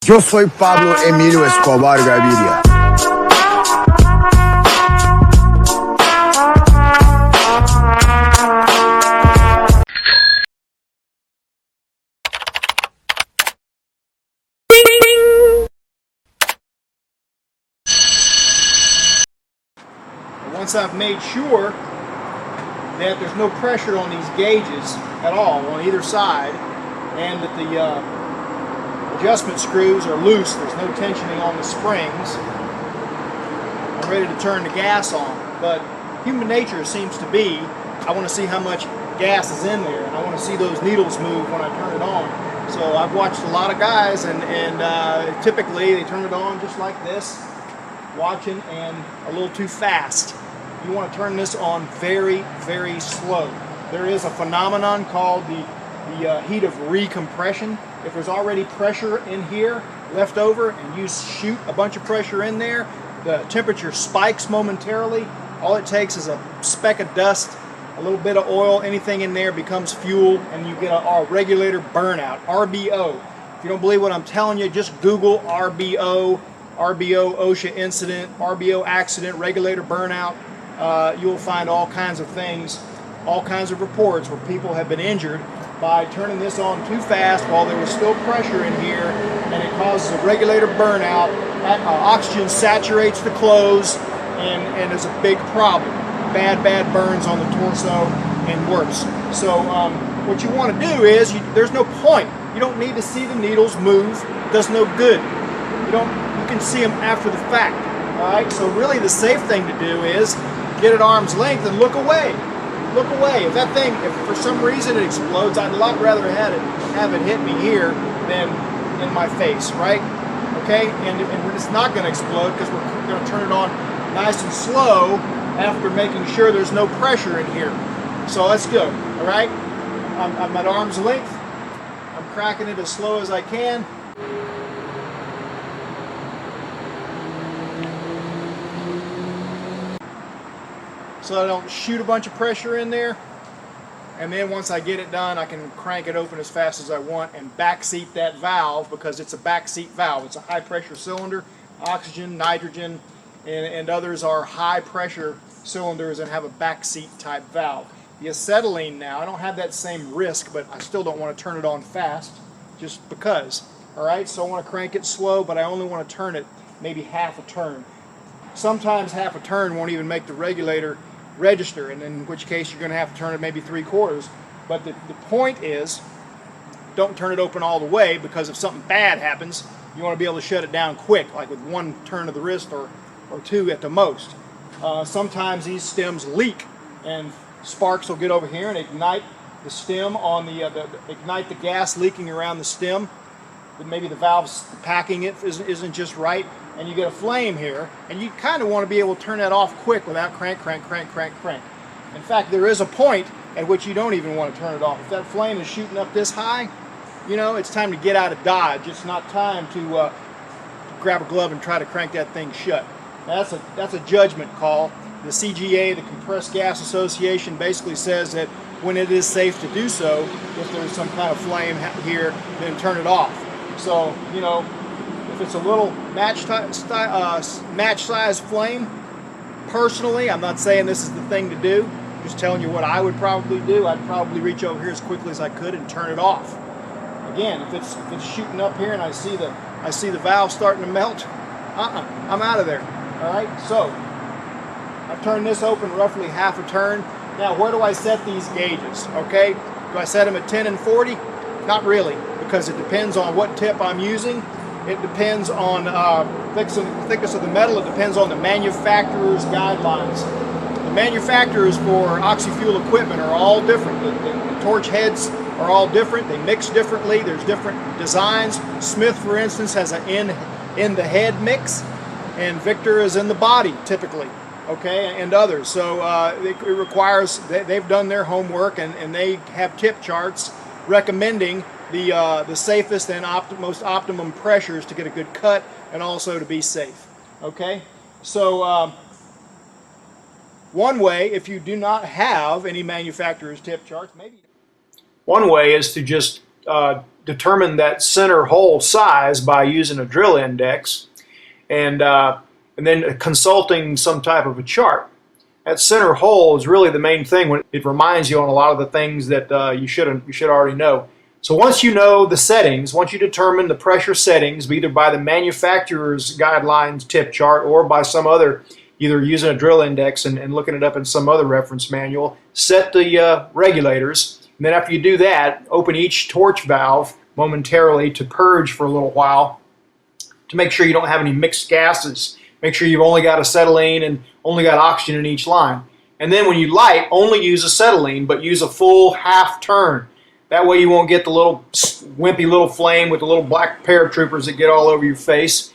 Yo soy Pablo Emilio Escobar Gaviria. Once I've made sure that there's no pressure on these gauges at all on either side, and that the adjustment screws are loose, there's no tensioning on the springs, I'm ready to turn the gas on. But human nature seems to be, I want to see how much gas is in there, and I want to see those needles move when I turn it on. So I've watched a lot of guys, and typically they turn it on just like this, watching, and a little too fast. You want to turn this on very, very slow. There is a phenomenon called the heat of recompression. If there's already pressure in here left over and you shoot a bunch of pressure in there, the temperature spikes momentarily. All it takes is a speck of dust, a little bit of oil, anything in there becomes fuel, and you get a regulator burnout, RBO. If you don't believe what I'm telling you, just Google RBO OSHA incident, RBO accident, regulator burnout. You'll find all kinds of things, all kinds of reports where people have been injured by turning this on too fast while there was still pressure in here, and it causes a regulator burnout. Oxygen saturates the clothes, and is a big problem. Bad burns on the torso and worse. So what you want to do is, there's no point. You don't need to see the needles move. It does no good. You can see them after the fact. All right. So really, the safe thing to do is get at arm's length and look away. Look away. If that thing, if for some reason it explodes, I'd a lot rather have it hit me here than in my face, right? Okay, and it's not going to explode because we're going to turn it on nice and slow after making sure there's no pressure in here. So let's go. All right, I'm at arm's length. I'm cracking it as slow as I can. So I don't shoot a bunch of pressure in there, and then once I get it done, I can crank it open as fast as I want and backseat that valve, because it's a backseat valve. It's a high pressure cylinder. Oxygen, nitrogen, and others are high pressure cylinders and have a backseat type valve. The acetylene now, I don't have that same risk, but I still don't want to turn it on fast just because. All right, so I want to crank it slow, but I only want to turn it maybe half a turn. Sometimes half a turn won't even make the regulator register, and in which case you're going to have to turn it maybe 3/4. But the point is, don't turn it open all the way, because if something bad happens, you want to be able to shut it down quick, like with one turn of the wrist or two at the most. Sometimes these stems leak, and sparks will get over here and ignite the stem on ignite the gas leaking around the stem. But maybe the valve's packing it isn't just right, and you get a flame here, and you kind of want to be able to turn that off quick without crank. In fact, there is a point at which you don't even want to turn it off. If that flame is shooting up this high, it's time to get out of Dodge. It's not time to grab a glove and try to crank that thing shut. Now, that's a judgment call. The CGA, the Compressed Gas Association, basically says that when it is safe to do so, if there's some kind of flame here, then turn it off. So, if it's a little match size flame, personally, I'm not saying this is the thing to do. I'm just telling you what I would probably do. I'd probably reach over here as quickly as I could and turn it off. Again, if it's shooting up here and I see the valve starting to melt, I'm out of there. All right. So I've turned this open roughly half a turn. Now, where do I set these gauges? Okay. Do I set them at 10 and 40? Not really, because it depends on what tip I'm using. It depends on thickness of the metal. It depends on the manufacturer's guidelines. The manufacturers for oxy-fuel equipment are all different. The torch heads are all different. They mix differently. There's different designs. Smith, for instance, has an in the head mix, and Victor is in the body typically. Okay, and others. So it requires, they've done their homework, and they have tip charts recommending the safest and most optimum pressures to get a good cut, and also to be safe. Okay, so one way, if you do not have any manufacturer's tip charts, maybe one way is to just determine that center hole size by using a drill index and then consulting some type of a chart. That center hole is really the main thing. When it reminds you on a lot of the things that you should already know. So once you know the settings, once you determine the pressure settings, either by the manufacturer's guidelines tip chart or by some other, either using a drill index and looking it up in some other reference manual, set the regulators. And then after you do that, open each torch valve momentarily to purge for a little while to make sure you don't have any mixed gases. Make sure you've only got acetylene and only got oxygen in each line. And then when you light, only use acetylene, but use a full half turn. That way you won't get the little wimpy little flame with the little black paratroopers that get all over your face.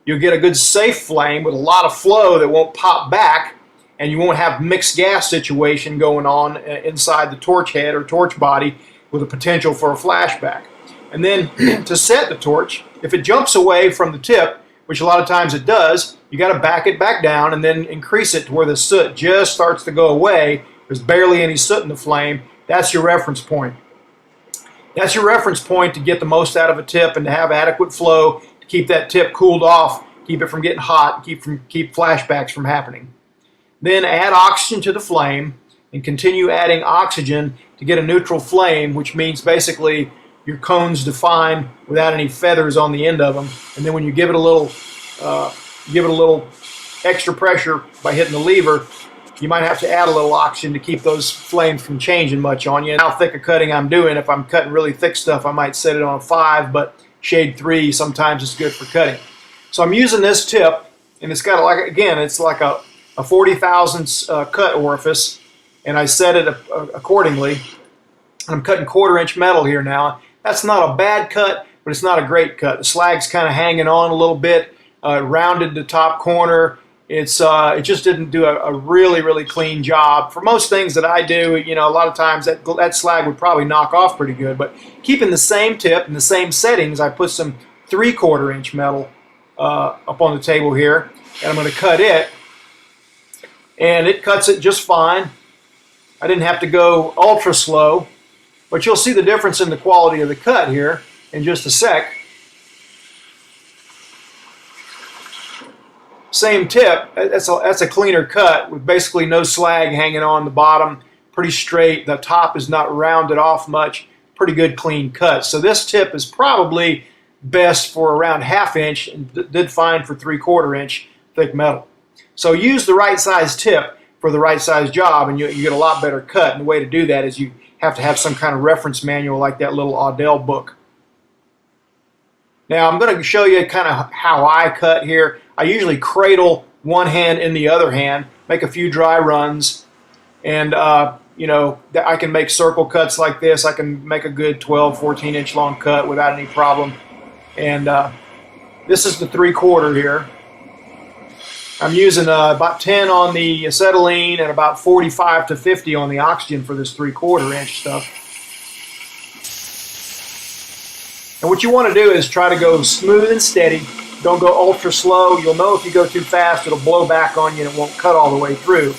You'll get a good safe flame with a lot of flow that won't pop back, and you won't have mixed gas situation going on inside the torch head or torch body with a potential for a flashback. And then to set the torch, if it jumps away from the tip, which a lot of times it does, you got to back it back down and then increase it to where the soot just starts to go away. There's barely any soot in the flame. That's your reference point. That's your reference point to get the most out of a tip and to have adequate flow to keep that tip cooled off, keep it from getting hot, keep flashbacks from happening. Then add oxygen to the flame and continue adding oxygen to get a neutral flame, which means basically your cone's defined without any feathers on the end of them. And then when you give it a little extra pressure by hitting the lever, you might have to add a little oxygen to keep those flames from changing much on you. And how thick a cutting I'm doing, if I'm cutting really thick stuff, I might set it on a 5, but shade 3 sometimes is good for cutting. So I'm using this tip, and it's got it's like a 40 thousandths cut orifice, and I set it accordingly. I'm cutting 1/4 inch metal here now. That's not a bad cut, but it's not a great cut. The slag's kind of hanging on a little bit, rounded the top corner. It just didn't do a really clean job. For most things that I do, a lot of times that slag would probably knock off pretty good. But keeping the same tip and the same settings, I put some 3/4 inch metal up on the table here, and I'm going to cut it. And it cuts it just fine. I didn't have to go ultra slow, but you'll see the difference in the quality of the cut here in just a sec. Same tip, that's a cleaner cut with basically no slag hanging on the bottom, pretty straight. The top is not rounded off much, pretty good clean cut. So this tip is probably best for around 1/2 inch and did fine for 3/4 inch thick metal. So use the right size tip for the right size job, and you get a lot better cut. And the way to do that is you have to have some kind of reference manual like that little Adele book. Now I'm going to show you kind of how I cut here. I usually cradle one hand in the other hand, make a few dry runs, and I can make circle cuts like this. I can make a good 12, 14 inch long cut without any problem. And this is the 3/4 here. I'm using about 10 on the acetylene and about 45 to 50 on the oxygen for this 3/4 inch stuff. And what you want to do is try to go smooth and steady. Don't go ultra slow. You'll know if you go too fast, it'll blow back on you and it won't cut all the way through.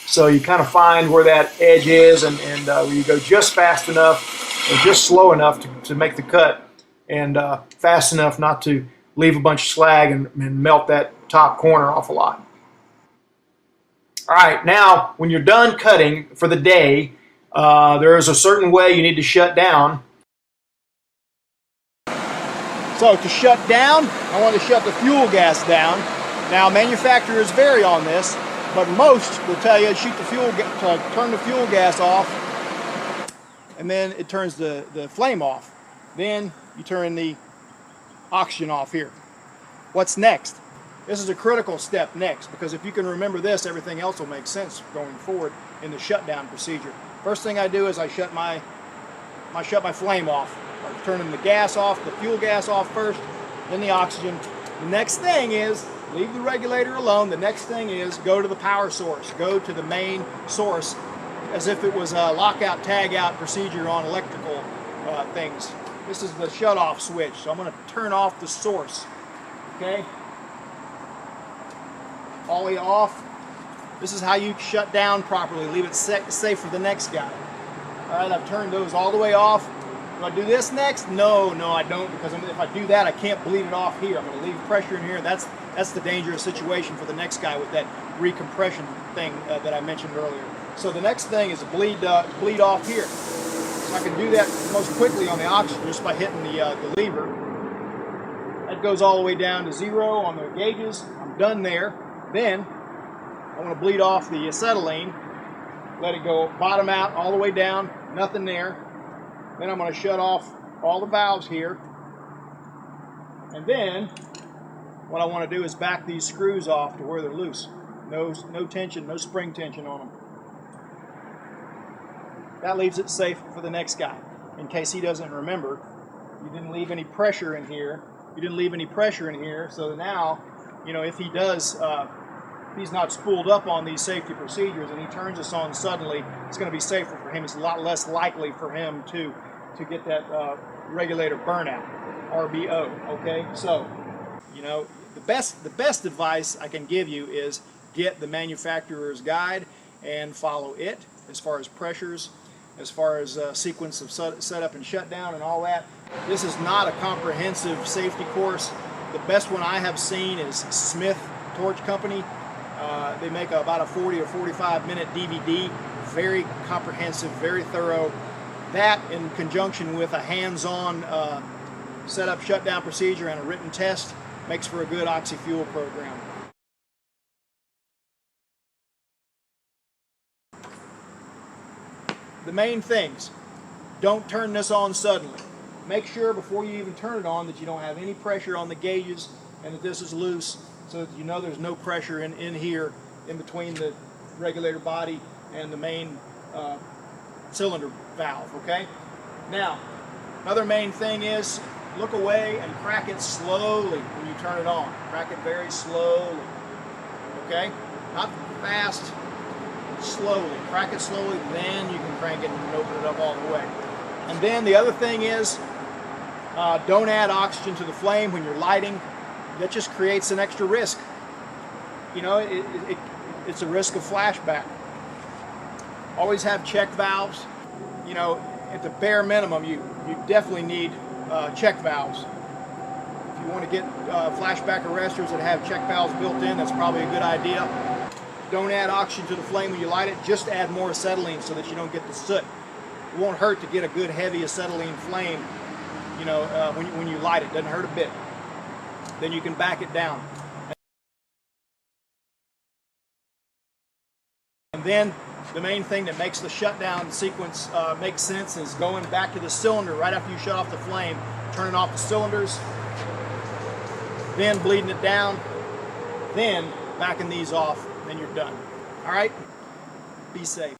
So you kind of find where that edge is, and where you go just fast enough or just slow enough to make the cut, and fast enough not to leave a bunch of slag and melt that top corner off a lot. All right, now when you're done cutting for the day, there is a certain way you need to shut down. So to shut down, I want to shut the fuel gas down. Now manufacturers vary on this, but most will tell you turn the fuel gas off, and then it turns the flame off. Then you turn the oxygen off here. What's next? This is a critical step next, because if you can remember this, everything else will make sense going forward in the shutdown procedure. First thing I do is I shut my flame off. I'm turning the gas off, the fuel gas off first, then the oxygen. The next thing is leave the regulator alone. The next thing is go to the power source. Go to the main source as if it was a lockout tagout procedure on electrical things. This is the shut off switch, so I'm going to turn off the source. Okay? All the way off. This is how you shut down properly. Leave it safe for the next guy. All right, I've turned those all the way off. Do I do this next? No, I don't, because if I do that, I can't bleed it off here. I'm going to leave pressure in here. That's the dangerous situation for the next guy with that recompression thing that I mentioned earlier. So the next thing is to bleed off here. So I can do that most quickly on the oxygen just by hitting the lever. That goes all the way down to 0 on the gauges. I'm done there. Then I want to bleed off the acetylene. Let it go bottom out all the way down. Nothing there. Then I'm going to shut off all the valves here. And then what I want to do is back these screws off to where they're loose. No tension, no spring tension on them. That leaves it safe for the next guy. In case he doesn't remember, you didn't leave any pressure in here. So now, if he does, he's not spooled up on these safety procedures and he turns this on suddenly, it's going to be safer for him. It's a lot less likely for him to get that regulator burnout, RBO. Okay, so the best advice I can give you is get the manufacturer's guide and follow it as far as pressures, as far as sequence of setup and shutdown and all that. This is not a comprehensive safety course. The best one I have seen is Smith Torch Company. They make about a 40 or 45 minute DVD, very comprehensive, very thorough. That in conjunction with a hands-on setup shutdown procedure and a written test makes for a good oxy-fuel program. The main things: don't turn this on suddenly. Make sure before you even turn it on that you don't have any pressure on the gauges and that this is loose, so that you know there's no pressure in here in between the regulator body and the main cylinder valve. Okay? Now, another main thing is look away and crack it slowly when you turn it on. Crack it very slowly. Okay? Not fast, slowly. Crack it slowly, then you can crank it and open it up all the way. And then the other thing is, don't add oxygen to the flame when you're lighting. That just creates an extra risk. It's a risk of flashback. Always have check valves. At the bare minimum, you definitely need check valves. If you want to get flashback arresters that have check valves built in, that's probably a good idea. Don't add oxygen to the flame when you light it. Just add more acetylene so that you don't get the soot. It won't hurt to get a good heavy acetylene flame, when you light it. Doesn't hurt a bit. Then you can back it down. And then the main thing that makes the shutdown sequence make sense is going back to the cylinder right after you shut off the flame, turning off the cylinders, then bleeding it down, then backing these off, then you're done. All right? Be safe.